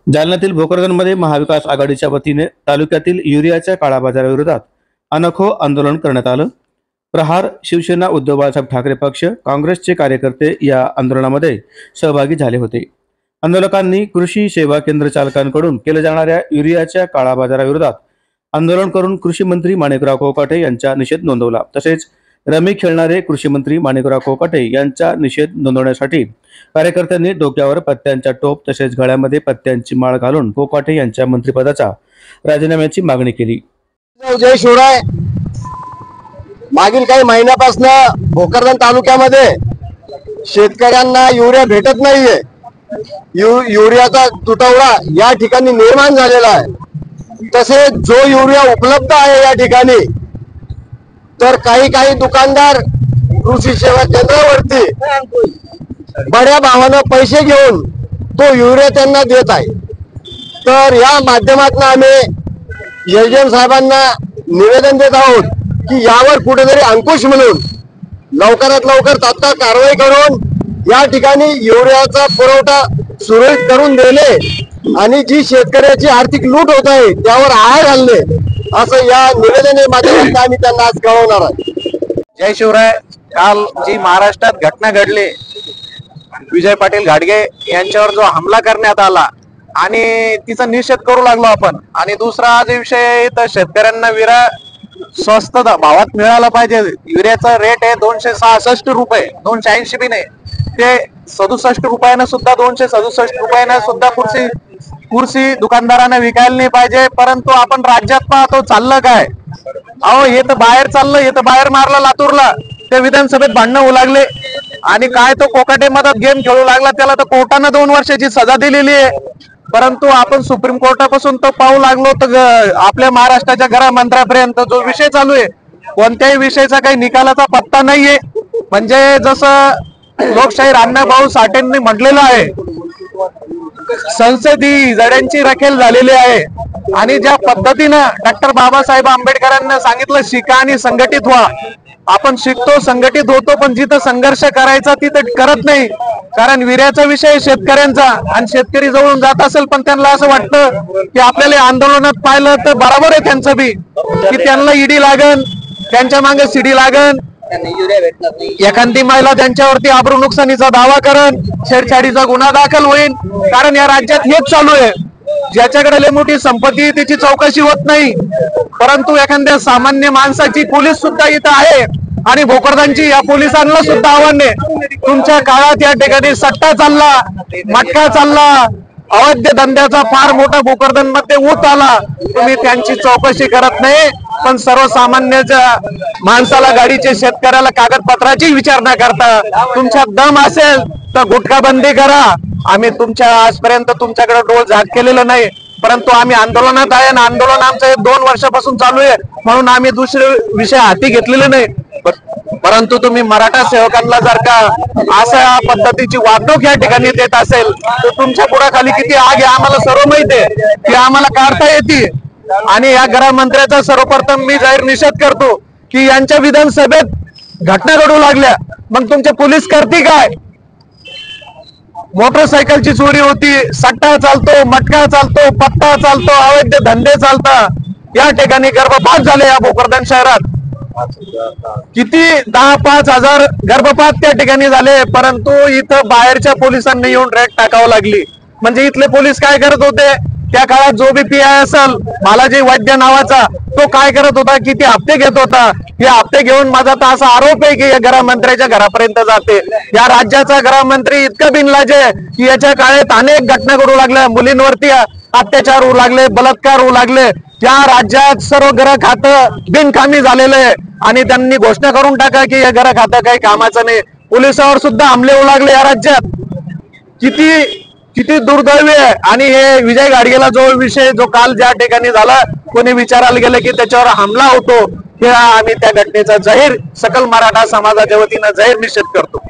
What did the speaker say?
जालन्यातील भोकरदनमध्ये महाविकास आघाडीच्या वतीने तालुक्यातील युरियाच्या काळाबाजाराविरोधात अनोखो आंदोलन करण्यात आलं। प्रहार, शिवसेना, उद्धव बाळासाहेब ठाकरे पक्ष, काँग्रेसचे कार्यकर्ते या आंदोलनामध्ये सहभागी झाले होते। आंदोलकांनी कृषी सेवा केंद्र चालकांकडून केल्या जाणाऱ्या युरियाच्या काळाबाजाराविरोधात आंदोलन करून कृषी मंत्री माणिकराव कोकाटे यांचा निषेध नोंदवला। तसेच रमी खेळणारे कृषी मंत्री माणिकराव कोकाटे यांचा निषेध नोंदवण्यासाठी कार्यकर्त्यांनी डोक्यावर पत्त्यांचा टोप तसेच गळ्यामध्ये पत्त्यांची माळ घालून कोकाटे यांच्या मंत्रिपदाचा राजीनाम्याची मागणी केली। जय शिवराय। मागील काही महिन्यापासून भोकरदन तालुक्यामध्ये शेतकऱ्यांना युरिया भेटत नाहीये। युरियाचा तुटवडा या ठिकाणी निर्माण झालेला आहे। तसेच जो युरिया उपलब्ध आहे या ठिकाणी तर काही दुकानदार कृषी सेवा केंद्रावरती बड्या भावानं पैसे घेऊन तो युरिया त्यांना देत आहे। तर या माध्यमातून आम्ही एसडीएम साहेबांना निवेदन देत आहोत की यावर कुठेतरी अंकुश म्हणून लवकरात लवकर तात्काळ कारवाई करून या ठिकाणी युरियाचा पुरवठा सुरळीत करून देणे आणि जी शेतकऱ्याची आर्थिक लूट होत आहे त्यावर आळा घालणे असं या निवेदन माध्यमातून आम्ही त्यांना आज कळवणार आहे। जय शिवराय। काल जी महाराष्ट्रात घटना घडली, विजय पाटील घाटगे यांच्यावर जो हमला करण्यात आला आणि तिचा निषेध करू लागलो आपण। आणि दुसरा जो विषय तर शेतकऱ्यांना विरा स्वस्त भावात मिळाला पाहिजे। युरियाचा रेट आहे 266 रुपये, 280 बी नाही, ते 67 रुपयानं सुद्धा 267 रुपयानं सुद्धा कुर्सी दुकानदारांना विकायला नाही पाहिजे। परंतु आपण राज्यात पाहतो चाललं काय, अहो हे तर बाहेर चाललं, हे तर बाहेर मारलं लातूरला, ते विधानसभेत भांडणं होऊ लागले आणि काय तो कोकाटे मधात गेम खेळू लागला, त्याला तर कोर्टानं 2 वर्षाची सजा दिलेली आहे। परंतु आपण सुप्रीम कोर्टापासून तो पाहू लागलो तर आपल्या महाराष्ट्राच्या गृहमंत्र्यापर्यंत जो विषय चालू आहे कोणत्याही विषयाचा काही निकालाचा पत्ता नाहीये। म्हणजे जसं लोकशाहीर अण्णाभाऊ साठेंनी म्हटलेलं आहे, संसदी जड्यांची रखेल झालेली आहे। आणि ज्या पद्धतीनं डॉक्टर बाबासाहेब आंबेडकरांना सांगितलं शिका आणि संघटित व्हा, आपण शिकतो, संघटित होतो, पण जिथं संघर्ष करायचा तिथं करत नाही। कारण विर्याचा विषय शेतकऱ्यांचा आणि शेतकरी जवळून जात असेल पण त्यांना असं वाटतं की आपल्याला आंदोलनात पाहिलं तर बरोबर आहे त्यांचं बी, की त्यांना ईडी लागन, त्यांच्या मागे सीडी लागन, एखादी महिला त्यांच्यावरती आबरू नुकसानीचा दावा करण, छेडछाडीचा गुन्हा दाखल होईल। कारण या राज्यात हेच चालू आहे, ज्याच्याकडे लय मोठी संपत्ती त्याची चौकशी होत नाही, परंतु एखाद्या सामान्य माणसाची पोलीस सुद्धा इथं आहे। आणि भोकरदनची या पोलिसांना सुद्धा आव्हान आहे, तुमच्या काळात या ठिकाणी सट्टा चालला, मटका चालला, अवैध धंद्याचा फार मोठा भोकरदन मध्ये ऊत आला, तुम्ही त्यांची चौकशी करत नाही, पण सर्वसामान्याच्या माणसाला, गाडीचे शेतकऱ्याला कागदपत्राची विचारणा करता। तुमच्यात दम असेल तर गुटखा बंदी करा। आम्ही आजपर्यंत तुमच्याकडे डोळ झाक केलेलं नाही, परंतु आम्ही आंदोलनात आहे आणि आंदोलन आमचं 2 वर्षापासून चालू आहे, म्हणून आम्ही दुसरे विषय हाती घेतलेले नाही। परंतु तुम्ही मराठा सेवकांना जर का अशा पद्धतीची वागणूक या ठिकाणी देत असेल तर तुमच्या पुढाखाली किती आग आहे आम्हाला सर्व माहिती आहे, ती आम्हाला काढता येते। आणि या गृहमंत्र्याचा सर्वप्रथम मी जाहीर निषेध करतो की यांच्या विधानसभेत घटना घडू लागल्या, मग तुमचे पोलीस करते काय? मोटरसायकलची चोरी होती, सट्टा चालतो, मटका चालतो, पत्ता चालतो, अवैध धंदे चालतात। या ठिकाणी गर्भपात झाले या भोकरदन शहरात, किती 10-5 हजार गर्भपात त्या ठिकाणी झाले, परंतु इथं बाहेरच्या पोलिसांनी येऊन रेड टाकावं लागली। म्हणजे इथले पोलीस काय करत होते त्या काळात, जो बी PI असेल बालाजी वैद्य नावाचा, तो काय करत होता, किती हप्ते घेत होता, हे हप्ते घेऊन माझा तर असा आरोप आहे की या गृहमंत्र्याच्या घरापर्यंत जाते। या राज्याचा गृहमंत्री इतका बिनलाज आहे की याच्या काळात अनेक घटना घडू लागल्या, मुलींवरती अत्याचार होऊ लागले, बलात्कार होऊ लागले। या राज्यात सर्व गृह खातं बिनकामी झालेलं आहे आणि त्यांनी घोषणा करून टाका की हे गृह खातं काही कामाचं नाही। पोलिसावर सुद्धा हमले होऊ लागले या राज्यात, किती दुर्दैवी आहे। आणि हे विजय घाटगेला जो विषय जो काल ज्या ठिकाणी झाला, कोणी विचारायला गेलं की त्याच्यावर हमला होतो, हे आम्ही त्या घटनेचा जाहीर सकल मराठा समाजाच्या वतीनं जाहीर निषेध करतो।